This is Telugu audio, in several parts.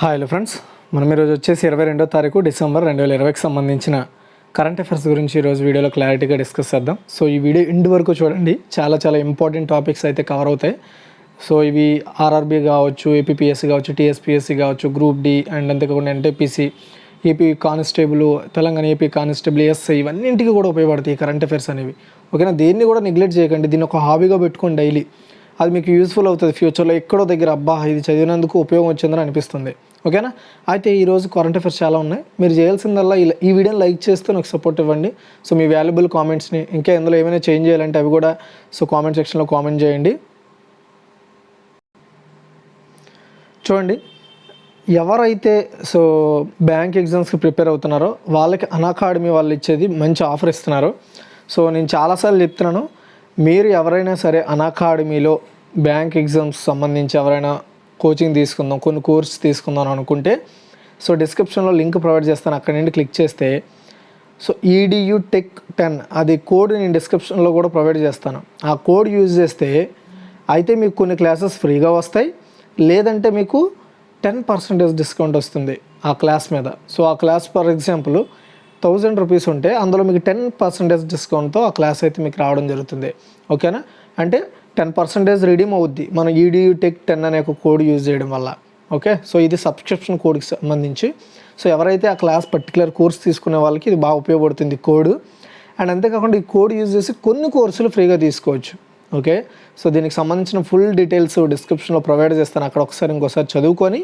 హలో ఫ్రెండ్స్, మనం ఈరోజు వచ్చేసి 22వ తారీఖు డిసెంబర్ 2020కి సంబంధించిన కరెంట్ అఫైర్స్ గురించి ఈరోజు వీడియోలో క్లారిటీగా డిస్కస్ చేద్దాం. సో ఈ వీడియో ఎండ్ వరకు చూడండి, చాలా ఇంపార్టెంట్ టాపిక్స్ అయితే కవర్ అవుతాయి. సో ఇవి ఆర్ఆర్బీ కావచ్చు, ఏపీపీఎస్సీ కావచ్చు, టీఎస్పీఎస్సీ కావచ్చు, గ్రూప్ డి అండ్ అంతేకాకుండా NTPC, AP constable, Telangana AP constable, SI, ఇవన్నింటికి కూడా ఉపయోగపడతాయి ఈ కరెంట్ అఫైర్స్ అనేవి. ఓకేనా, దేన్ని కూడా నెగ్లెక్ట్ చేయకండి, దీన్ని ఒక హాబీగా పెట్టుకోండి డైలీ. అది మీకు యూస్ఫుల్ అవుతుంది ఫ్యూచర్లో. ఎక్కడో దగ్గర అబ్బా ఇది చదివినందుకు ఉపయోగం వచ్చిందని అనిపిస్తుంది. ఓకేనా, అయితే ఈరోజు కరెంట్ అఫైర్స్ చాలా ఉన్నాయి. మీరు చేయాల్సిందల్లా ఈ వీడియోని లైక్ చేస్తూ నాకు సపోర్ట్ ఇవ్వండి. సో మీ వాల్యుబుల్ కామెంట్స్ని, ఇంకా ఇందులో ఏమైనా చేంజ్ చేయాలంటే అవి కూడా కామెంట్ సెక్షన్లో కామెంట్ చేయండి. చూడండి, ఎవరైతే బ్యాంక్ ఎగ్జామ్స్కి ప్రిపేర్ అవుతున్నారో వాళ్ళకి అకాడమీ వాళ్ళు ఇచ్చేది మంచి ఆఫర్ ఇస్తున్నారు. నేను చాలాసార్లు చెప్తున్నాను, మీరు ఎవరైనా సరే అకాడమీలో బ్యాంక్ ఎగ్జామ్స్ సంబంధించి ఎవరైనా కోచింగ్ తీసుకుందాం, కొన్ని కోర్స్ తీసుకుందాం అనుకుంటే డిస్క్రిప్షన్లో లింక్ ప్రొవైడ్ చేస్తాను, అక్కడ నుండి క్లిక్ చేస్తే EDU Tech 10 అది కోడ్ నేను డిస్క్రిప్షన్లో కూడా ప్రొవైడ్ చేస్తాను. ఆ కోడ్ యూజ్ చేస్తే అయితే మీకు కొన్ని క్లాసెస్ ఫ్రీగా వస్తాయి, లేదంటే మీకు 10% డిస్కౌంట్ వస్తుంది ఆ క్లాస్ మీద. ఆ క్లాస్ ఫర్ ఎగ్జాంపుల్ 1000 రూపీస్ ఉంటే అందులో మీకు 10% డిస్కౌంట్తో ఆ క్లాస్ అయితే మీకు రావడం జరుగుతుంది. ఓకేనా, అంటే 10% రిడీమ్ అవుద్ది మన EDU Tech 10 అనే ఒక కోడ్ యూజ్ చేయడం వల్ల. ఓకే, ఇది సబ్స్క్రిప్షన్ కోడ్కి సంబంధించి. ఎవరైతే ఆ క్లాస్ పర్టికులర్ కోర్స్ తీసుకునే వాళ్ళకి ఇది బాగా ఉపయోగపడుతుంది కోడ్. అండ్ అంతేకాకుండా ఈ కోడ్ యూజ్ చేసి కొన్ని కోర్సులు ఫ్రీగా తీసుకోవచ్చు. ఓకే, దీనికి సంబంధించిన ఫుల్ డీటెయిల్స్ డిస్క్రిప్షన్లో ప్రొవైడ్ చేస్తాను, అక్కడ ఇంకోసారి చదువుకొని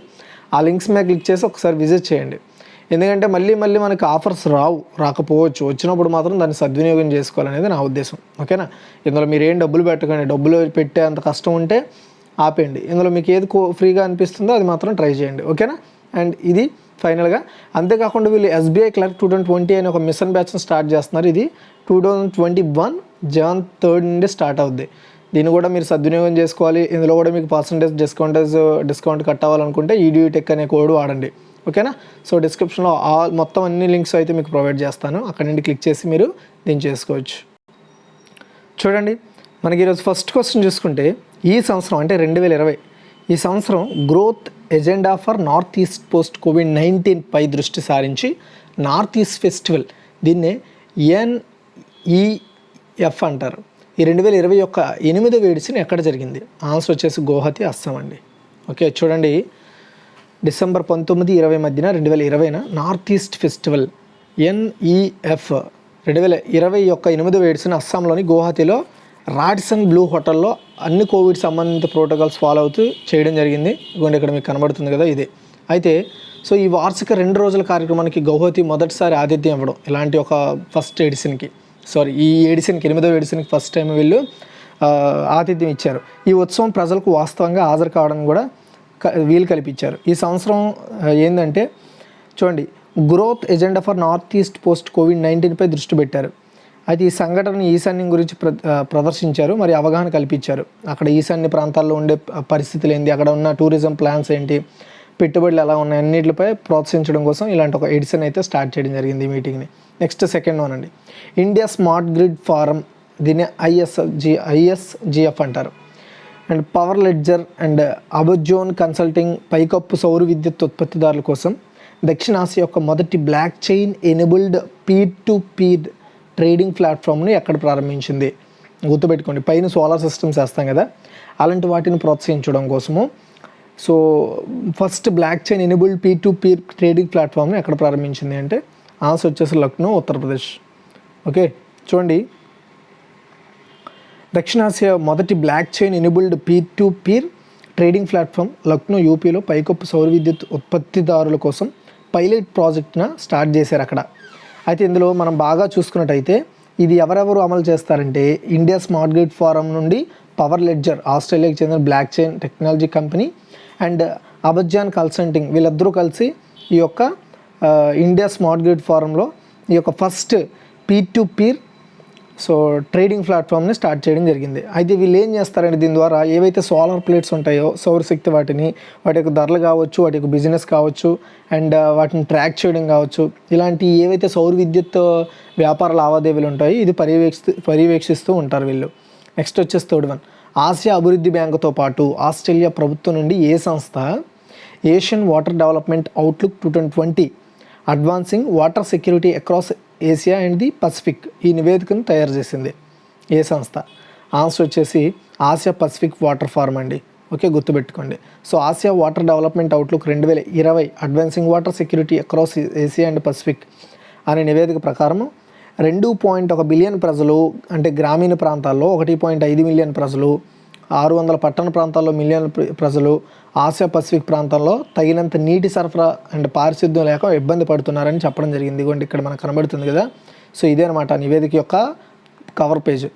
ఆ లింక్స్ మీద క్లిక్ చేసి ఒకసారి విజిట్ చేయండి. ఎందుకంటే మళ్ళీ మనకి ఆఫర్స్ రాకపోవచ్చు, వచ్చినప్పుడు మాత్రం దాన్ని సద్వినియోగం చేసుకోవాలనేది నా ఉద్దేశం. ఓకేనా, ఇందులో మీరు ఏం డబ్బులు పెట్టకండి, డబ్బులు పెట్టే అంత కష్టం ఉంటే ఆపేయండి. ఇందులో మీకు ఏది ఫ్రీగా అనిపిస్తుందో అది మాత్రం ట్రై చేయండి. ఓకేనా, అండ్ ఇది ఫైనల్గా. అంతేకాకుండా వీళ్ళు SBI క్లర్క్ 2020 అనే ఒక మిషన్ బ్యాచ్ని స్టార్ట్ చేస్తున్నారు. ఇది 2021 June 3 నుండి స్టార్ట్ అవుద్ది. దీన్ని కూడా మీరు సద్వినియోగం చేసుకోవాలి. ఇందులో కూడా మీకు డిస్కౌంట్ కట్ అవ్వాలనుకుంటే EDU Tech అనే కోడ్ వాడండి. ఓకేనా, డిస్క్రిప్షన్లో మొత్తం అన్ని లింక్స్ అయితే మీకు ప్రొవైడ్ చేస్తాను, అక్కడ నుండి క్లిక్ చేసి మీరు దీన్ని చేసుకోవచ్చు. చూడండి, మనకి ఈరోజు ఫస్ట్ క్వశ్చన్ చూసుకుంటే, ఈ సంవత్సరం అంటే 2020 ఈ సంవత్సరం growth agenda for north east post COVID-19 పై దృష్టి సారించి నార్త్ ఈస్ట్ ఫెస్టివల్, దీన్నే NEF అంటారు. ఈ 2020 యొక్క 8వ ఎడిషన్ ఎక్కడ జరిగింది? ఆన్సర్ వచ్చేసి గువాహతి, అస్సాం అండి. ఓకే, చూడండి, డిసెంబర్ 19, 20 మధ్యన 2020 నార్త్ ఈస్ట్ ఫెస్టివల్ NEF 2020 యొక్క 8వ ఎడిషన్ అస్సాంలోని గువాహతిలో రాడిసన్ బ్లూ హోటల్లో అన్ని కోవిడ్ సంబంధిత ప్రోటోకాల్స్ ఫాలో అవుతూ చేయడం జరిగింది. ఇదిగోండి ఇక్కడ మీకు కనబడుతుంది కదా, ఇదే. అయితే ఈ వార్షిక 2 రోజుల కార్యక్రమానికి గౌహతి మొదటిసారి ఆతిథ్యం ఇవ్వడం, ఇలాంటి ఒక ఫస్ట్ ఎడిషన్కి ఈ ఎడిషన్కి 8వ ఎడిషన్కి ఫస్ట్ టైం వీళ్ళు ఆతిథ్యం ఇచ్చారు. ఈ ఉత్సవం ప్రజలకు వాస్తవంగా హాజరు కావడం కూడా వీలు కల్పించారు. ఈ సంవత్సరం ఏంటంటే చూడండి, growth agenda for north east post COVID-19 పై దృష్టి పెట్టారు. అయితే ఈ సంఘటన ఈశాన్యం గురించి ప్రదర్శించారు, మరి అవగాహన కల్పించారు. అక్కడ ఈశాన్య ప్రాంతాల్లో ఉండే పరిస్థితులు ఏంటి, అక్కడ ఉన్న టూరిజం ప్లాన్స్ ఏంటి, పెట్టుబడులు ఎలా ఉన్నాయి, అన్నిటిపై ప్రోత్సహించడం కోసం ఇలాంటి ఒక ఎడిషన్ అయితే స్టార్ట్ చేయడం జరిగింది ఈ మీటింగ్ని. నెక్స్ట్ సెకండ్ వన్ అండి, ఇండియా స్మార్ట్ గ్రిడ్ ఫారం, దీన్ని ISGF అంటారు. అండ్ పవర్ లెడ్జర్ అండ్ అబజోన్ కన్సల్టింగ్ పైకప్పు సౌర విద్యుత్ ఉత్పత్తిదారుల కోసం దక్షిణాసియా యొక్క మొదటి block chain enabled peer trading ప్లాట్ఫామ్ని ఎక్కడ ప్రారంభించింది? గుర్తుపెట్టుకోండి, పైన సోలార్ సిస్టమ్స్ వేస్తాం కదా, అలాంటి వాటిని ప్రోత్సహించడం కోసము first block chain enabled peer trading ప్లాట్ఫామ్ని ఎక్కడ ప్రారంభించింది అంటే ఆన్సర్ వచ్చేసి లక్నో, ఉత్తరప్రదేశ్. ఓకే, చూడండి, దక్షిణాసియా మొదటి block chain enabled peer trading platform Lucknow, యూపీలో పైకప్పు సౌర విద్యుత్ ఉత్పత్తిదారుల కోసం పైలట్ ప్రాజెక్ట్ను స్టార్ట్ చేశారు అక్కడ. అయితే ఇందులో మనం బాగా చూసుకున్నట్టయితే ఇది ఎవరెవరు అమలు చేస్తారంటే ఇండియా స్మార్ట్ గ్రిడ్ ఫారం నుండి పవర్ లెడ్జర్, ఆస్ట్రేలియాకి చెందిన block chain technology company, and అబజాన్ కన్సల్టింగ్, వీళ్ళిద్దరూ కలిసి ఈ యొక్క ఇండియా స్మార్ట్ గ్రిడ్ ఫారంలో ఈ యొక్క ఫస్ట్ పీర్ ట్రేడింగ్ ప్లాట్ఫామ్ని స్టార్ట్ చేయడం జరిగింది. అయితే వీళ్ళు ఏం చేస్తారంటే దీని ద్వారా ఏవైతే సోలార్ ప్లేట్స్ ఉంటాయో సౌరశక్తి, వాటి యొక్క ధరలు కావచ్చు, వాటి యొక్క బిజినెస్ కావచ్చు, అండ్ వాటిని ట్రాక్ చేయడం కావచ్చు, ఇలాంటి ఏవైతే సౌర విద్యుత్ వ్యాపార లావాదేవీలు ఉంటాయో ఇది పర్యవేక్షిస్తూ ఉంటారు వీళ్ళు. నెక్స్ట్ వచ్చేసి థర్డ్ వన్, ఆసియా అభివృద్ధి బ్యాంకుతో పాటు ఆస్ట్రేలియా ప్రభుత్వం నుండి ఏ సంస్థ Asian water development outlook 2020 advancing water security across Asia and the Pacific ఈ నివేదికను తయారు చేసింది ఏ సంస్థ? ఆన్సర్ వచ్చేసి ఆసియా పసిఫిక్ వాటర్ ఫారం అండి. ఓకే, గుర్తుపెట్టుకోండి. So Asia water development outlook 2020 advancing water security across Asia and Pacific అనే నివేదిక ప్రకారం 2.1 బిలియన్ ప్రజలు, అంటే గ్రామీణ ప్రాంతాల్లో 1.5 మిలియన్ ప్రజలు, 600 పట్టణ ప్రాంతాల్లో మిలియన్ ప్రజలు ఆసియా పసిఫిక్ ప్రాంతంలో తగినంత నీటి సరఫరా అండ్ పారిశుద్ధ్యం లేక ఇబ్బంది పడుతున్నారని చెప్పడం జరిగింది. ఇదిగోండి ఇక్కడ మనకు కనబడుతుంది కదా. సో ఇదే అనమాట నివేదిక యొక్క కవర్ పేజ్.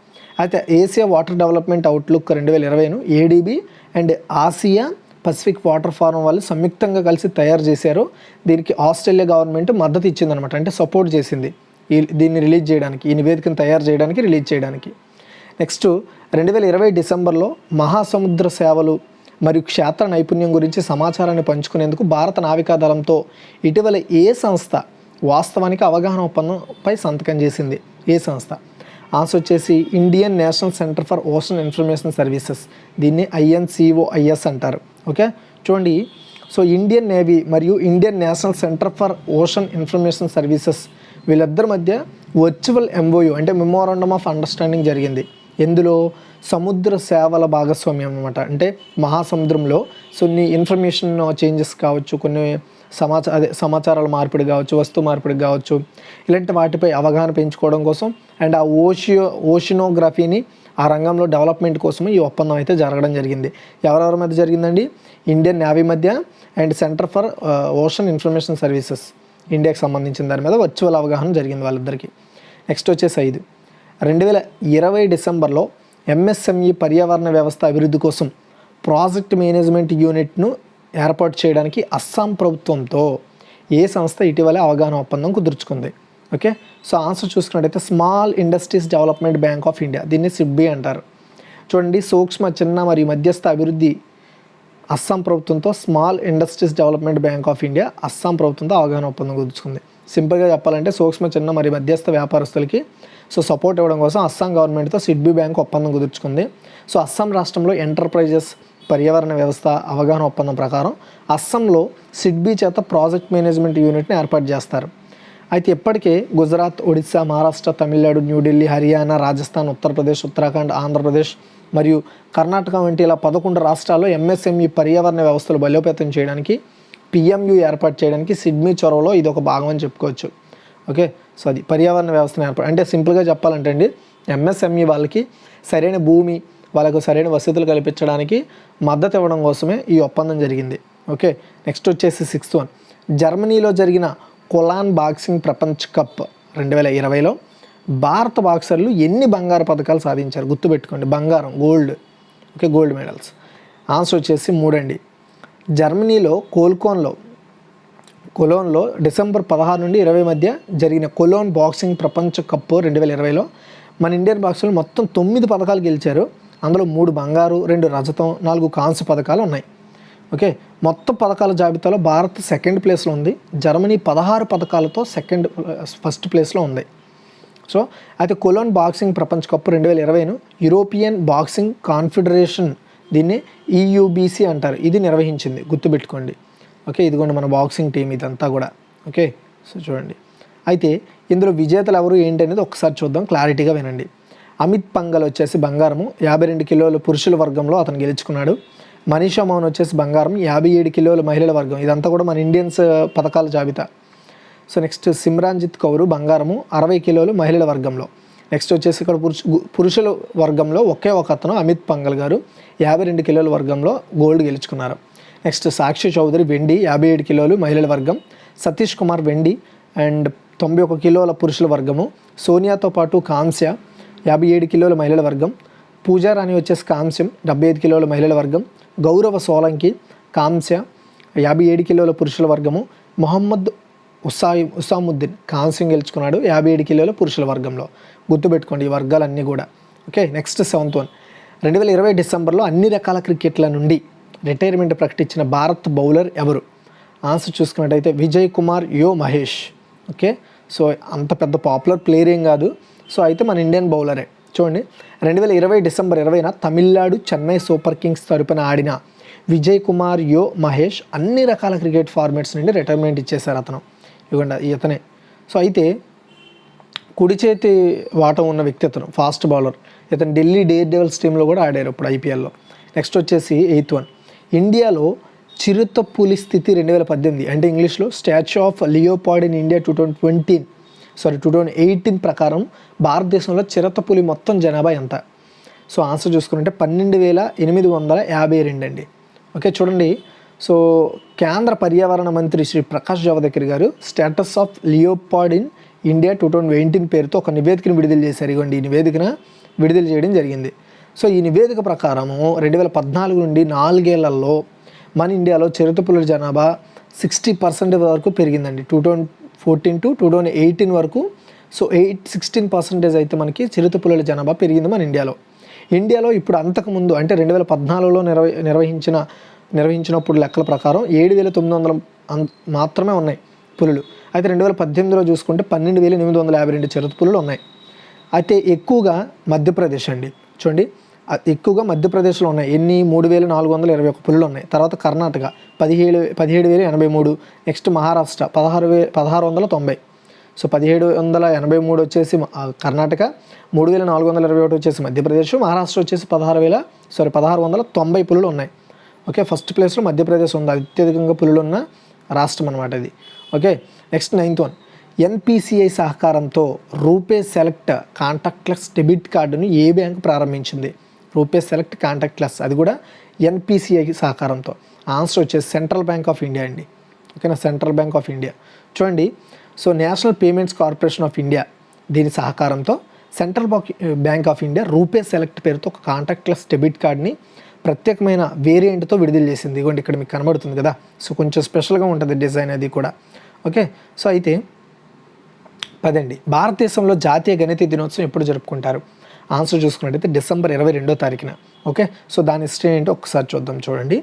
అయితే ఏసియా వాటర్ డెవలప్మెంట్ అవుట్లుక్ 2020ను ADB and Asia Pacific water forum వాళ్ళు సంయుక్తంగా కలిసి తయారు చేశారు. దీనికి ఆస్ట్రేలియా గవర్నమెంట్ మద్దతు ఇచ్చిందనమాట, అంటే సపోర్ట్ చేసింది దీన్ని రిలీజ్ చేయడానికి, ఈ నివేదికను తయారు చేయడానికి, రిలీజ్ చేయడానికి. నెక్స్ట్ 2020 డిసెంబర్లో మహాసముద్ర సేవలు మరియు క్షేత్ర నైపుణ్యం గురించి సమాచారాన్ని పంచుకునేందుకు భారత నావికాదళంతో ఇటీవల ఏ సంస్థ వాస్తవానికి అవగాహన ఒప్పందంపై సంతకం చేసింది? ఏ సంస్థ? ఆన్సర్ వచ్చేసి Indian national centre for ocean information services, దీన్ని INCOIS అంటారు. ఓకే, చూడండి. సో ఇండియన్ నేవీ మరియు Indian national centre for ocean information services వీళ్ళిద్దరి మధ్య వర్చువల్ MOU అంటే మెమోరాండమ్ ఆఫ్ అండర్స్టాండింగ్ జరిగింది. ఎందులో? సముద్ర సేవల భాగస్వామ్యం అనమాట. అంటే మహాసముద్రంలో కొన్ని ఇన్ఫర్మేషన్ చేంజెస్ కావచ్చు, కొన్ని సమాచారాల మార్పిడి కావచ్చు, వస్తు మార్పిడి కావచ్చు, ఇలాంటి వాటిపై అవగాహన పెంచుకోవడం కోసం అండ్ ఆ ఓషినోగ్రఫీని ఆ రంగంలో డెవలప్మెంట్ కోసం ఈ ఒప్పందం అయితే జరగడం జరిగింది. ఎవరెవరి మధ్య జరిగిందండి? ఇండియన్ నేవీ మధ్య and centre for ocean information services ఇండియాకి సంబంధించిన దాని మీద వర్చువల్ అవగాహన జరిగింది వాళ్ళిద్దరికి. నెక్స్ట్ వచ్చేసి 5 2020 డిసెంబర్లో MSME పర్యావరణ వ్యవస్థ అభివృద్ధి కోసం ప్రాజెక్ట్ మేనేజ్మెంట్ యూనిట్ను ఏర్పాటు చేయడానికి అస్సాం ప్రభుత్వంతో ఏ సంస్థ ఇటీవల అవగాహన ఒప్పందం కుదుర్చుకుంది? ఓకే, సో ఆన్సర్ చూసుకున్నట్టయితే small industries development bank of India, దీన్ని SIDBI అంటారు. చూడండి, సూక్ష్మ, చిన్న మరియు మధ్యస్థ అభివృద్ధి అస్సాం ప్రభుత్వంతో small industries development bank of India Assam ప్రభుత్వంతో అవగాహన ఒప్పందం కుదుర్చుకుంది. సింపుల్గా చెప్పాలంటే సూక్ష్మ, చిన్న మరియు మధ్యస్థ వ్యాపారస్తులకి సపోర్ట్ ఇవ్వడం కోసం అస్సాం గవర్నమెంట్తో SIDBI బ్యాంక్ ఒప్పందం కుదుర్చుకుంది. సో అస్సాం రాష్ట్రంలో ఎంటర్ప్రైజెస్ పర్యావరణ వ్యవస్థ అవగాహన ఒప్పందం ప్రకారం అస్సాంలో SIDBI చేత ప్రాజెక్ట్ మేనేజ్మెంట్ యూనిట్ని ఏర్పాటు చేస్తారు. అయితే ఇప్పటికే గుజరాత్, ఒడిశా, మహారాష్ట్ర, తమిళనాడు, న్యూఢిల్లీ, హర్యానా, రాజస్థాన్, ఉత్తరప్రదేశ్, ఉత్తరాఖండ్, ఆంధ్రప్రదేశ్ మరియు కర్ణాటక వంటి ఇలా 11 రాష్ట్రాల్లో MSME పర్యావరణ వ్యవస్థలు బలోపేతం చేయడానికి PMU ఏర్పాటు చేయడానికి SIDBI చొరవలో ఇది ఒక భాగం అని చెప్పుకోవచ్చు. ఓకే, సో అది పర్యావరణ వ్యవస్థను ఏర్పాటు అంటే సింపుల్గా చెప్పాలంటే అండి, MSME వాళ్ళకి సరైన భూమి, వాళ్ళకు సరైన వసతులు కల్పించడానికి మద్దతు ఇవ్వడం కోసమే ఈ ఒప్పందం జరిగింది. ఓకే, నెక్స్ట్ వచ్చేసి 6th one జర్మనీలో జరిగిన కొలాన్ బాక్సింగ్ ప్రపంచ కప్ 2020లో భారత బాక్సర్లు ఎన్ని బంగారు పథకాలు సాధించారు? గుర్తుపెట్టుకోండి, బంగారం, gold. Okay, gold medals. Answer వచ్చేసి 3 అండి. జర్మనీలో కొలోన్లో డిసెంబర్ 16 నుండి 20 మధ్య జరిగిన కొలోన్ బాక్సింగ్ ప్రపంచ కప్ 2020లో మన ఇండియన్ బాక్సర్లు మొత్తం 9 పథకాలు గెలిచారు. అందులో 3 బంగారు, 2 రజతం, 4 కాంస్య పథకాలు ఉన్నాయి. ఓకే, మొత్తం పథకాల జాబితాలో భారత్ 2nd ప్లేస్లో ఉంది. జర్మనీ 16 పథకాలతో ఫస్ట్ ప్లేస్లో ఉంది. సో అయితే కొలోన్ బాక్సింగ్ ప్రపంచ కప్ 2020ను యూరోపియన్ బాక్సింగ్ కాన్ఫెడరేషన్, దీన్ని EUBC అంటారు, ఇది నిర్వహించింది. గుర్తుపెట్టుకోండి. ఓకే, ఇదిగోండి మన బాక్సింగ్ టీం ఇదంతా కూడా. ఓకే, సో చూడండి. అయితే ఇందులో విజేతలు ఎవరు ఏంటి అనేది ఒకసారి చూద్దాం, క్లారిటీగా వినండి. అమిత్ పంగల్ వచ్చేసి బంగారము 52 కిలోల పురుషుల వర్గంలో అతను గెలుచుకున్నాడు. మనీషా మౌన్ వచ్చేసి బంగారం 57 కిలోల మహిళల వర్గం, ఇదంతా కూడా మన ఇండియన్స్ పథకాల జాబితా. సో నెక్స్ట్ సిమ్రాన్జిత్ కౌర్ బంగారము 60 కిలోలు మహిళల వర్గంలో. నెక్స్ట్ వచ్చేసి ఇక్కడ పురుషుల వర్గంలో ఒకే ఒక అతను అమిత్ పంగల్ గారు 52 కిలోల వర్గంలో గోల్డ్ గెలుచుకున్నారు. నెక్స్ట్ సాక్షి చౌదరి వెండి 57 కిలోలు మహిళల వర్గం. సతీష్ కుమార్ వెండి అండ్ 91 కిలోల పురుషుల వర్గము. సోనియాతో పాటు కాంస్య 57 కిలోల మహిళల వర్గం. పూజారాణి వచ్చేసి కాంస్యం 75 కిలోల మహిళల వర్గం. గౌరవ సోలంకి కాంస్య 57 కిలోల పురుషుల వర్గము. మొహమ్మద్ ఉసాముద్దీన్ కాంస్యం గెలుచుకున్నాడు 57 కిలోల పురుషుల వర్గంలో. గుర్తుపెట్టుకోండి ఈ వర్గాలన్నీ కూడా. ఓకే, నెక్స్ట్ 7th one 2020 డిసెంబర్లో అన్ని రకాల క్రికెట్ల నుండి రిటైర్మెంట్ ప్రకటించిన భారత్ బౌలర్ ఎవరు? ఆన్సర్ చూసుకున్నట్టయితే విజయ్ కుమార్ యో మహేష్. ఓకే, సో అంత పెద్ద పాపులర్ ప్లేయర్ ఏం కాదు. సో అయితే మన ఇండియన్ బౌలరే. చూడండి, 2020 డిసెంబర్ 20న తమిళనాడు చెన్నై సూపర్ కింగ్స్ తరపున ఆడిన విజయ్ కుమార్ యో మహేష్ అన్ని రకాల క్రికెట్ ఫార్మాట్స్ నుండి రిటైర్మెంట్ ఇచ్చేశారు అతను. ఇవ్వండి ఇతనే. సో అయితే కుడి చేతి వాటం ఉన్న వ్యక్తి అతను, ఫాస్ట్ బౌలర్. ఇతను ఢిల్లీ డేర్ డెవిల్స్ టీంలో కూడా ఆడారు ఇప్పుడు ఐపీఎల్లో. నెక్స్ట్ వచ్చేసి 8th వన్, ఇండియాలో చిరుతపులి స్థితి 2018 అంటే ఇంగ్లీష్లో statue of leopard in India 2018 ప్రకారం భారతదేశంలో చిరుతపులి మొత్తం జనాభా ఎంత? సో ఆన్సర్ చూసుకుంటే 12,852 అండి. ఓకే చూడండి. సో కేంద్ర పర్యావరణ మంత్రి శ్రీ ప్రకాష్ జావదేకర్ గారు status of leopard in India 2018 పేరుతో ఒక నివేదికను విడుదల చేశారు. ఇవ్వండి ఈ నివేదికను విడుదల చేయడం జరిగింది. సో ఈ నివేదిక ప్రకారము 2014 నుండి 4 ఏళ్లలో మన ఇండియాలో చిరుతపులుల జనాభా 60% వరకు పెరిగిందండి. 2014 to 2018 వరకు. సో 16% అయితే మనకి చిరుతపులుల జనాభా పెరిగింది మన ఇండియాలో ఇప్పుడు అంతకుముందు అంటే 2014లో నిర్వహించినప్పుడు లెక్కల ప్రకారం 7,900 మాత్రమే ఉన్నాయి పులులు. అయితే 2018లో చూసుకుంటే 12,852 చిరుతపులులు ఉన్నాయి. అయితే ఎక్కువగా మధ్యప్రదేశ్ అండి. చూడండి ఎక్కువగా మధ్యప్రదేశ్లో ఉన్నాయి. ఎన్ని? 3,421 పులులు ఉన్నాయి. తర్వాత కర్ణాటక 17,083. నెక్స్ట్ మహారాష్ట్ర 1,690. సో 1,783 వచ్చేసి కర్ణాటక, 3,421 వచ్చేసి మధ్యప్రదేశ్, మహారాష్ట్ర వచ్చేసి 1,690 పులులు ఉన్నాయి. ఓకే ఫస్ట్ ప్లేస్లో మధ్యప్రదేశ్ ఉంది, అత్యధికంగా పులులు ఉన్న రాష్ట్రం అనమాట ఇది. Okay next 9th one, NPCI సహకారంతో రూపే సెలెక్ట్ కాంటాక్ట్లెస్ డెబిట్ కార్డును ఏ బ్యాంక్ ప్రారంభించింది? రూపే సెలెక్ట్ కాంటాక్ట్లెస్, అది కూడా ఎన్పిసిఐ సహకారంతో. ఆన్సర్ వచ్చేసి సెంట్రల్ బ్యాంక్ ఆఫ్ ఇండియా అండి. ఓకేనా, సెంట్రల్ బ్యాంక్ ఆఫ్ ఇండియా. చూడండి so national payments corporation of India దీని సహకారంతో central bank of India RuPay select పేరుతో ఒక కాంటాక్ట్లెస్ డెబిట్ కార్డ్ని ప్రత్యేకమైన వేరియంట్తో విడుదల చేసింది. ఇవ్వండి ఇక్కడ మీకు కనబడుతుంది కదా. సో కొంచెం స్పెషల్గా ఉంటుంది డిజైన్ అది కూడా. ఓకే సో అయితే 10 భారతదేశంలో జాతీయ గణిత దినోత్సవం ఎప్పుడు జరుపుకుంటారు? ఆన్సర్ చూసుకున్నట్టయితే డిసెంబర్ 22వ తారీఖున. ఓకే సో దాని హిస్టరీ ఏంటో ఒకసారి చూద్దాం. చూడండి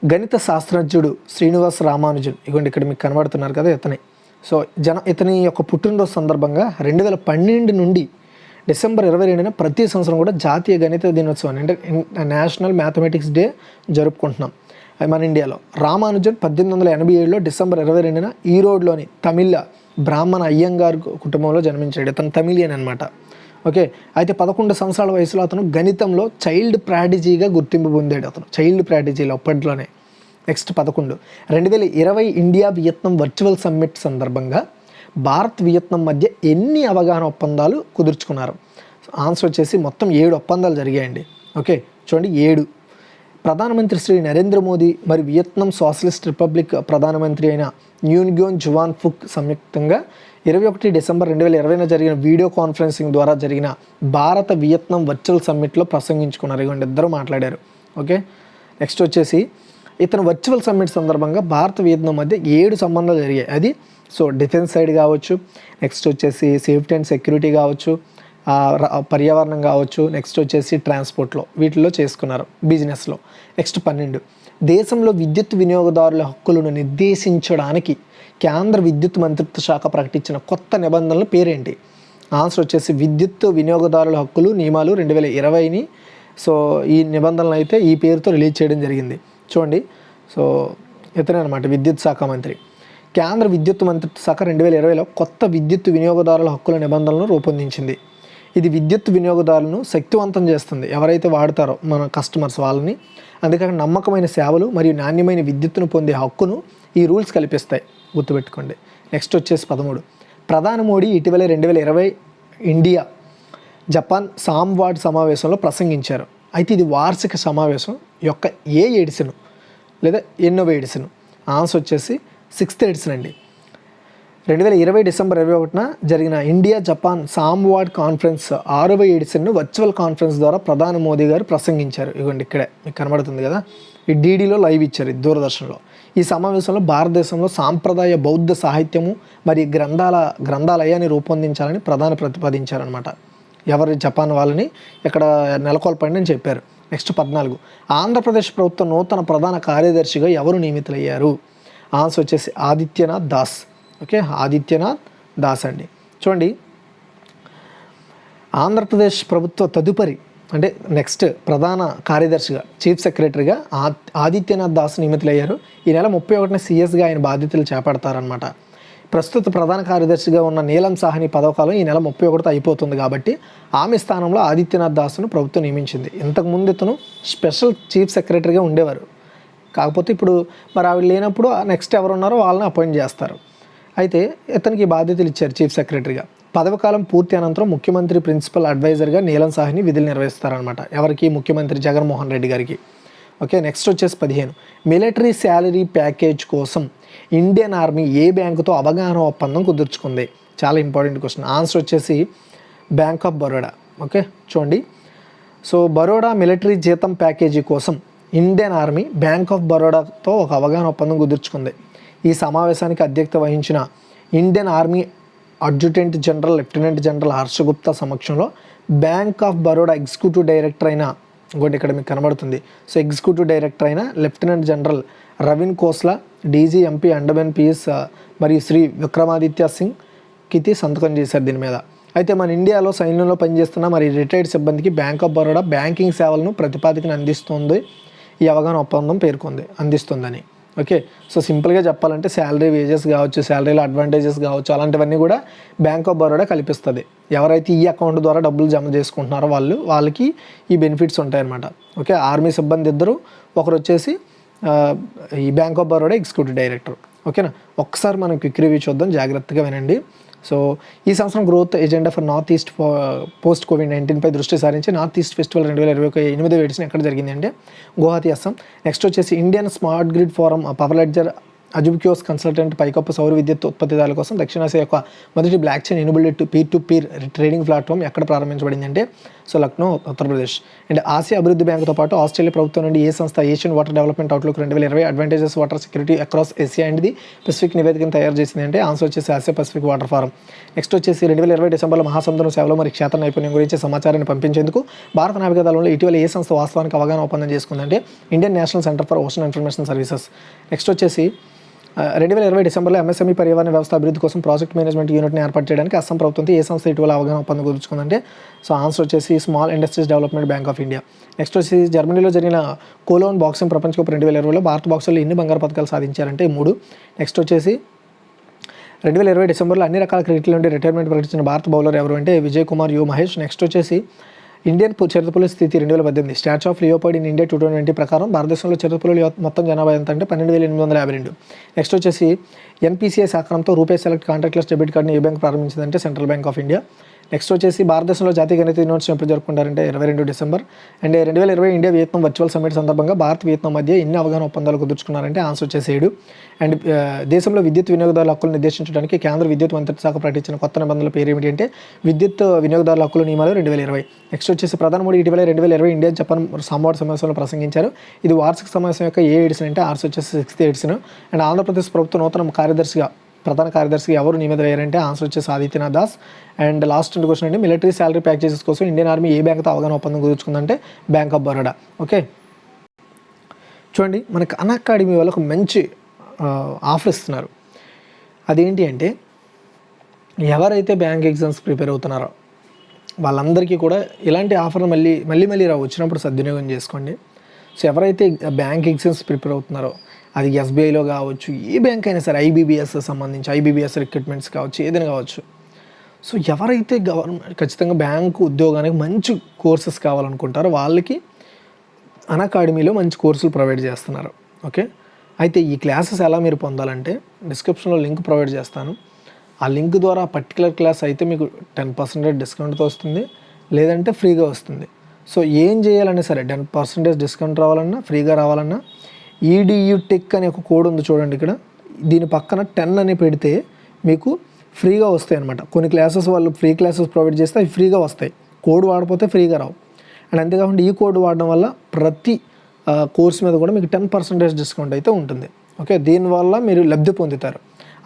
గణిత శాస్త్రజ్ఞుడు శ్రీనివాస రామానుజన్, ఇవ్వండి ఇక్కడ మీకు కనబడుతున్నారు కదా ఇతనే. సో ఇతని యొక్క పుట్టినరోజు సందర్భంగా 2012 నుండి డిసెంబర్ 22న ప్రతి సంవత్సరం కూడా జాతీయ గణిత దినోత్సవాన్ని అంటే నేషనల్ మ్యాథమెటిక్స్ డే జరుపుకుంటున్నాం మన ఇండియాలో. రామానుజన్ 1887లో డిసెంబర్ 22న ఈరోడ్లోని తమిళ బ్రాహ్మణ అయ్యంగార్ కుటుంబంలో జన్మించాడు. అతను తమిళియన్ అనమాట. ఓకే అయితే 11 సంవత్సరాల వయసులో అతను గణితంలో చైల్డ్ ప్రాడిజీగా గుర్తింపు పొందాడు. అతను చైల్డ్ ప్రాడిజీలో అప్పట్లోనే. Next 11 2020 India Vietnam virtual summit సందర్భంగా భారత్ వియత్నాం మధ్య ఎన్ని అవగాహన ఒప్పందాలు కుదుర్చుకున్నారు? ఆన్సర్ వచ్చేసి మొత్తం 7 ఒప్పందాలు జరిగాయండి. ఓకే చూడండి 7. ప్రధానమంత్రి శ్రీ నరేంద్ర మోదీ మరియు వియత్నాం సోషలిస్ట్ రిపబ్లిక్ ప్రధానమంత్రి అయిన న్యూన్గ్యోన్ జువాన్ ఫుక్ సంయుక్తంగా 21 డిసెంబర్ 2020న జరిగిన వీడియో కాన్ఫరెన్సింగ్ ద్వారా జరిగిన భారత వియత్నాం వర్చువల్ సమ్మిట్లో ప్రసంగించుకున్నారు. ఇవ్వండి ఇద్దరు మాట్లాడారు. ఓకే నెక్స్ట్ వచ్చేసి ఇతను వర్చువల్ సమ్మిట్ సందర్భంగా భారత వియత్నాం మధ్య 7 సంబంధాలు జరిగాయి. అది సో డిఫెన్స్ సైడ్ కావచ్చు, నెక్స్ట్ వచ్చేసి సేఫ్టీ అండ్ సెక్యూరిటీ కావచ్చు, పర్యావరణం కావచ్చు, నెక్స్ట్ వచ్చేసి ట్రాన్స్పోర్ట్లో వీటిల్లో చేసుకున్నారు బిజినెస్లో. నెక్స్ట్ 12 దేశంలో విద్యుత్ వినియోగదారుల హక్కులను నిర్దేశించడానికి కేంద్ర విద్యుత్ మంత్రిత్వ శాఖ ప్రకటించిన కొత్త నిబంధనల పేరేంటి? ఆన్సర్ వచ్చేసి విద్యుత్ వినియోగదారుల హక్కులు నియమాలు 2020ని. సో ఈ నిబంధనలు అయితే ఈ పేరుతో రిలీజ్ చేయడం జరిగింది. చూడండి సో ఇతనే అనమాట విద్యుత్ శాఖ మంత్రి. కేంద్ర విద్యుత్ మంత్రిత్వ శాఖ 2020లో కొత్త విద్యుత్ వినియోగదారుల హక్కుల నిబంధనలను రూపొందించింది. ఇది విద్యుత్ వినియోగదారులను శక్తివంతం చేస్తుంది, ఎవరైతే వాడతారో మన కస్టమర్స్ వాళ్ళని. అందుకని నమ్మకమైన సేవలు మరియు నాణ్యమైన విద్యుత్తును పొందే హక్కును ఈ రూల్స్ కల్పిస్తాయి, గుర్తుపెట్టుకోండి. నెక్స్ట్ వచ్చేసి 13 ప్రధాని మోడీ ఇటీవల 2020 ఇండియా జపాన్ సామ్వాడ్ సమావేశంలో ప్రసంగించారు. అయితే ఇది వార్షిక సమావేశం యొక్క ఏ ఎడిషన్ లేదా ఎన్నో ఎడిషన్? ఆన్సర్ వచ్చేసి 6th ఎడిషన్ అండి. 2020 డిసెంబర్ 21న జరిగిన ఇండియా జపాన్ సామ్వాడ్ కాన్ఫరెన్స్ 6వ ఎడిషన్ను వర్చువల్ కాన్ఫరెన్స్ ద్వారా ప్రధాని మోదీ గారు ప్రసంగించారు. ఇవ్వండి ఇక్కడే మీకు కనబడుతుంది కదా, ఈ డీడీలో లైవ్ ఇచ్చారు, దూరదర్శన్లో. ఈ సమావేశంలో భారతదేశంలో సాంప్రదాయ బౌద్ధ సాహిత్యము మరియు గ్రంథాలయాన్ని రూపొందించాలని ప్రధాని ప్రతిపాదించారనమాట. ఎవరు? జపాన్ వాళ్ళని ఇక్కడ నెలకొల్పండి అని చెప్పారు. నెక్స్ట్ 14 ఆంధ్రప్రదేశ్ ప్రభుత్వ నూతన ప్రధాన కార్యదర్శిగా ఎవరు నియమితులయ్యారు? ఆన్సర్ వచ్చేసి ఆదిత్యనాథ్ దాస్. ఓకే ఆదిత్యనాథ్ దాస్ అండి. చూడండి ఆంధ్రప్రదేశ్ ప్రభుత్వ తదుపరి అంటే నెక్స్ట్ ప్రధాన కార్యదర్శిగా చీఫ్ సెక్రటరీగా ఆదిత్యనాథ్ దాస్ నియమితులయ్యారు. ఈ నెల 31న సీఎస్గా ఆయన బాధ్యతలు చేపడతారనమాట. ప్రస్తుత ప్రధాన కార్యదర్శిగా ఉన్న నీలం సాహ్ని పదవకాలం ఈ నెల 31తో అయిపోతుంది కాబట్టి ఆమె స్థానంలో ఆదిత్యనాథ్ దాస్ను ప్రభుత్వం నియమించింది. ఇంతకుముందు ఇతను స్పెషల్ చీఫ్ సెక్రటరీగా ఉండేవారు. కాకపోతే ఇప్పుడు మరి ఆవిడ లేనప్పుడు నెక్స్ట్ ఎవరున్నారో వాళ్ళని అపాయింట్ చేస్తారు. అయితే ఇతనికి బాధ్యతలు ఇచ్చారు చీఫ్ సెక్రటరీగా. పదవకాలం పూర్తి అనంతరం ముఖ్యమంత్రి ప్రిన్సిపల్ అడ్వైజర్గా నీలం సాహ్ని విధులు నిర్వహిస్తారనమాట. ఎవరికి? ముఖ్యమంత్రి జగన్మోహన్ రెడ్డి గారికి. ఓకే, నెక్స్ట్ వచ్చేసి 15 మిలిటరీ శాలరీ ప్యాకేజ్ కోసం ఇండియన్ ఆర్మీ ఏ బ్యాంకుతో అవగాహన ఒప్పందం కుదుర్చుకుంది? చాలా ఇంపార్టెంట్ క్వశ్చన్. ఆన్సర్ వచ్చేసి బ్యాంక్ ఆఫ్ బరోడా. ఓకే, చూడండి. సో బరోడా మిలిటరీ జీతం ప్యాకేజీ కోసం ఇండియన్ ఆర్మీ బ్యాంక్ ఆఫ్ బరోడాతో ఒక అవగాహన ఒప్పందం కుదుర్చుకుంది. ఈ సమావేశానికి అధ్యక్షత వహించిన Indian army adjutant general lieutenant general హర్షగుప్తా సమక్షంలో bank of Baroda executive director అయిన, ఇంకోటి ఇక్కడ మీకు కనబడుతుంది, సో ఎగ్జిక్యూటివ్ డైరెక్టర్ అయిన lieutenant general రవిన్ Khosla, DG MP Andaman PS మరియు శ్రీ విక్రమాదిత్య సింగ్ కితి సంతకం చేశారు దీని మీద. అయితే మన ఇండియాలో సైన్యంలో పనిచేస్తున్న మరి రిటైర్డ్ సిబ్బందికి బ్యాంక్ ఆఫ్ బరోడా బ్యాంకింగ్ సేవలను ప్రతిపాదికను అందిస్తుంది. ఈ అవగాహన ఒప్పందం పేర్కొంది అందిస్తుందని. ఓకే, సో సింపుల్గా చెప్పాలంటే శాలరీ వేజెస్ కావచ్చు, శాలరీలో అడ్వాంటేజెస్ కావచ్చు, అలాంటివన్నీ కూడా బ్యాంక్ ఆఫ్ బరోడా కల్పిస్తుంది. ఎవరైతే ఈ అకౌంట్ ద్వారా డబ్బులు జమ చేసుకుంటున్నారో వాళ్ళకి ఈ బెనిఫిట్స్ ఉంటాయన్నమాట. ఓకే, ఆర్మీ సిబ్బంది ఇద్దరు, ఒకరు వచ్చేసి ఈ bank of Baroda executive director. ఓకేనా, ఒక్కసారి మనం క్విక్ రివ్యూ చూద్దాం, జాగ్రత్తగా వినండి. సో ఈ సంవత్సరం growth agenda for north east post COVID-19 దృష్టి సారించి నార్త్ ఈస్ట్ ఫెస్టివల్ 2021 ఎడిషన్ ఎక్కడ జరిగింది అంటే గువాహతి, అస్సాం. నెక్స్ట్ వచ్చేసి Indian smart grid forum power ledger అజుబ్క్యోస్ కన్సల్టెంట్ పైకప్పు సౌర విద్యుత్ ఉత్పత్తిదారుల కోసం దక్షిణాసియా యొక్క మొదటి block chain enabled peer to peer trading platform ఎక్కడ ప్రారంభించబడింది అంటే so Lucknow, Uttar Pradesh. And Asia అభివృద్ధి బ్యాంకుతో పాటు ఆస్ట్రేలియా ప్రభుత్వం నుండి ఏ సంస్థ Asian water development outlook 2020 advantages water security across Asia and the Pacific నివేదికను తయారు చేసింది అంటే ఆన్సర్ వచ్చేసి Asia Pacific water form. Next వచ్చేసి 2020 డిసెంబర్లో మహాసముద్రం సేవలో మరి క్షేత్ర నైపుణ్యం గురించి సమాచారాన్ని పంపించేందుకు భారత నావికాదళంలో ఇటీవల ఏ సంస్థ వాస్తవానికి అవగాహన ఒప్పందం చేసుకుందంటే Indian national centre for ocean information services. Next వచ్చేసి 2020 డిసెంబర్లో ఎంఎస్ఎంఈ పర్యావరణ వ్యవస్థ అభివృద్ధి కోసం ప్రాజెక్ట్ మేనేజ్మెంట్ యూనిట్ని ఏర్పాటు చేయడానికి అస్సాం ప్రభుత్వంతో ఏ సంస్థ ఇటీవల అవగాహన ఒప్పందం కుదుర్చుకుందంటే సో ఆన్సర్ వచ్చేసి small industries development bank of India. Next వచ్చి జర్మనీలో జరిగిన కోలోన్ బాక్సింగ్ ప్రపంచ కప్ 2020లో భారత బాక్సర్లు ఎన్ని బంగారు పథకాలు సాధించారంటే 3. నెక్స్ట్ వచ్చేసి 2020 డిసెంబర్లో అన్ని రకాల క్రికెట్ల నుండి రిటైర్మెంట్ ప్రకటించిన భారత బౌలర్ ఎవరు అంటే విజయ్ కుమార్ యు మహేష్. నెక్స్ట్ వచ్చేసి ఇండియన్ చిరుతపులి స్థితి 2018 stats of leopard in India 2020 ప్రకారం భారతదేశంలో చిరుతపులి మొత్తం జనాభా ఎంత అంటే 12,852. నెక్స్ట్ వచ్చేసి ఎన్పిసిఐ సహకారంతో రూపే సెలెక్ట్ కాంటాక్ట్లెస్ డెబిట్ కార్డుని ఏ బ్యాంక్ ప్రారంభించిందంటే central bank of India. Next వచ్చేసి భారతదేశంలో జాతీయ గణిత దినోత్సవం ఎప్పుడు జరుపుకుంటారంటే 22 December. And 2020 India Vietnam virtual summit సందర్భంగా భారత్ వియత్నాం మధ్య ఎన్ని అవగాహన ఒప్పందాలు కుదుర్చుకున్నారంటే ఆన్సర్ వచ్చేసి 7. అండ్ దేశంలో విద్యుత్ వినియోగదారుల హక్కులు నిర్దేశించడానికి కేంద్ర విద్యుత్ మంత్రిత్వ శాఖ ప్రకటించిన కొత్త నిబంధనల పేరు ఏమిటి అంటే విద్యుత్ వినియోగదారుల హక్కుల నియమాలు 2020. నెక్స్ట్ వచ్చేసి ప్రధాని మోడీ ఇటీవల 2020 ఇండియా జపాన్ సంవాద సమావేశంలో ప్రసంగించారు. ఇది వార్షిక సమావేశం యొక్క ఏ ఎడిషన్ అంటే ఆన్సర్ వచ్చేసి 6th ఎడిషన్. అండ్ ఆంధ్రప్రదేశ్ ప్రభుత్వ నూతన ప్రధాన కార్యదర్శిగా ఎవరు నియమితులయ్యారంటే ఆన్సర్ వచ్చేసి Adityanath Das. And last question అంటే మిలిటరీ శాలరీ ప్యాకేజెస్ కోసం ఇండియన్ ఆర్మీ ఏ బ్యాంక్తో అవగాహన ఒప్పందం కుదుర్చుకుందంటే బ్యాంక్ ఆఫ్ బరోడా. ఓకే, చూడండి మనకు అన్అకాడమీ వాళ్ళకు మంచి ఆఫర్ ఇస్తున్నారు. అదేంటి అంటే ఎవరైతే బ్యాంక్ ఎగ్జామ్స్ ప్రిపేర్ అవుతున్నారో వాళ్ళందరికీ కూడా ఇలాంటి ఆఫర్ మళ్ళీ రావు, వచ్చినప్పుడు సద్వినియోగం చేసుకోండి. సో ఎవరైతే బ్యాంక్ ఎగ్జామ్స్ ప్రిపేర్ అవుతున్నారో అది ఎస్బీఐలో కావచ్చు, ఏ బ్యాంక్ అయినా సరే, ఐబీబీఎస్ సంబంధించి ఐబీబీఎస్ రిక్రూట్మెంట్స్ కావచ్చు, ఏదైనా కావచ్చు. సో ఎవరైతే ఖచ్చితంగా బ్యాంకు ఉద్యోగానికి మంచి కోర్సెస్ కావాలనుకుంటారో వాళ్ళకి అన్అకాడమీలో మంచి కోర్సులు ప్రొవైడ్ చేస్తున్నారు. ఓకే, అయితే ఈ క్లాసెస్ ఎలా మీరు పొందాలంటే డిస్క్రిప్షన్లో లింక్ ప్రొవైడ్ చేస్తాను. ఆ లింక్ ద్వారా పర్టికులర్ క్లాస్ అయితే మీకు 10% డిస్కౌంట్తో వస్తుంది, లేదంటే ఫ్రీగా వస్తుంది. సో ఏం చేయాలన్నా సరే 10% డిస్కౌంట్ రావాలన్నా, ఫ్రీగా రావాలన్నా ఈడియు టెక్ అనే ఒక కోడ్ ఉంది చూడండి ఇక్కడ, దీని పక్కన 10 అని పెడితే మీకు ఫ్రీగా వస్తాయి అనమాట. కొన్ని క్లాసెస్ వాళ్ళు ఫ్రీ క్లాసెస్ ప్రొవైడ్ చేస్తే అవి ఫ్రీగా వస్తాయి, కోడ్ వాడిపోతే ఫ్రీగా రావు. అండ్ అంతేకాకుండా ఈ కోడ్ వాడడం వల్ల ప్రతి కోర్స్ మీద కూడా మీకు 10% డిస్కౌంట్ అయితే ఉంటుంది. ఓకే, దీనివల్ల మీరు లబ్ధి పొందుతారు.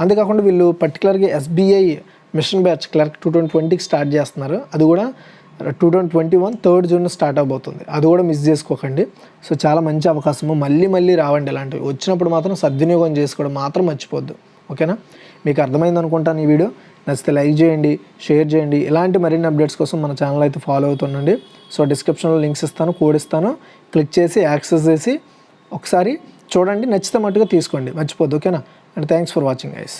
అంతేకాకుండా వీళ్ళు పర్టికులర్గా ఎస్బీఐ మిషన్ బ్యాచ్ క్లర్క్ 2020కి స్టార్ట్ చేస్తున్నారు. అది కూడా 2021 3rd జూన్ స్టార్ట్ అవబోతుంది. అది కూడా మిస్ చేసుకోకండి. సో చాలా మంచి అవకాశము, మళ్ళీ రావండి ఇలాంటివి. వచ్చినప్పుడు మాత్రం సద్వినియోగం చేసుకోవడం మాత్రం మర్చిపోద్దు. ఓకేనా, మీకు అర్థమైంది అనుకుంటాను ఈ వీడియో. నచ్చితే లైక్ చేయండి, షేర్ చేయండి. ఇలాంటి మరిన్ని అప్డేట్స్ కోసం మన ఛానల్ అయితే ఫాలో అవుతుండండి. సో డిస్క్రిప్షన్లో లింక్స్ ఇస్తాను, కోడ్ ఇస్తాను, క్లిక్ చేసి యాక్సెస్ చేసి ఒకసారి చూడండి, నచ్చితే మట్టుగా తీసుకోండి, మర్చిపోద్దు. ఓకేనా? And thanks for watching guys.